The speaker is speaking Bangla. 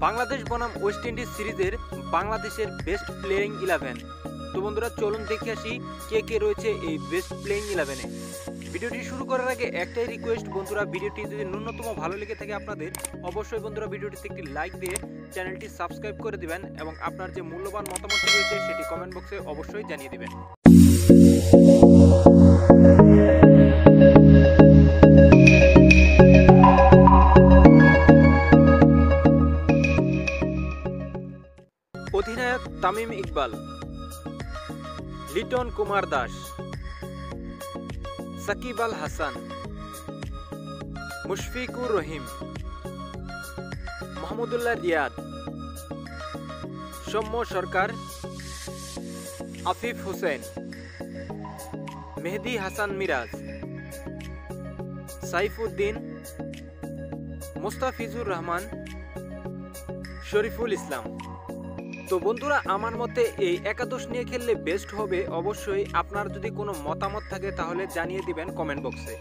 বাংলাদেশ বনাম ওয়েস্ট ইন্ডিজ সিরিজের বাংলাদেশের বেস্ট প্লেয়িং 11। তো বন্ধুরা চলুন দেখে আসি কে কে রয়েছে এই বেস্ট প্লেয়িং 11-এ। ভিডিওটি শুরু করার আগে একটাই রিকোয়েস্ট বন্ধুরা, ভিডিওটি যদি ন্যূনতম ভালো লেগে থাকে আপনাদের, অবশ্যই বন্ধুরা ভিডিওটিতে একটি লাইক দিয়ে চ্যানেলটি সাবস্ক্রাইব করে দিবেন এবং আপনার যে মূল্যবান মতামতটি রয়েছে সেটি কমেন্ট বক্সে অবশ্যই জানিয়ে দিবেন। অধিনায়ক তামিম ইকবাল, লিটন কুমার দাস, সাকিব আল হাসান, মুশফিকুর রহিম, মাহমুদুল্লাহ রিয়াদ, সৌম্য সরকার, আফিফ হোসেন, মেহেদী হাসান মিরাজ, সাইফুদ্দিন, মুস্তাফিজুর রহমান, শরীফুল ইসলাম। তো বন্ধুরা আমার মতে এই একাদশ নিয়ে খেললে বেস্ট হবে। অবশ্যই আপনার যদি কোনো মতামত থাকে তাহলে জানিয়ে দিবেন কমেন্ট বক্সে।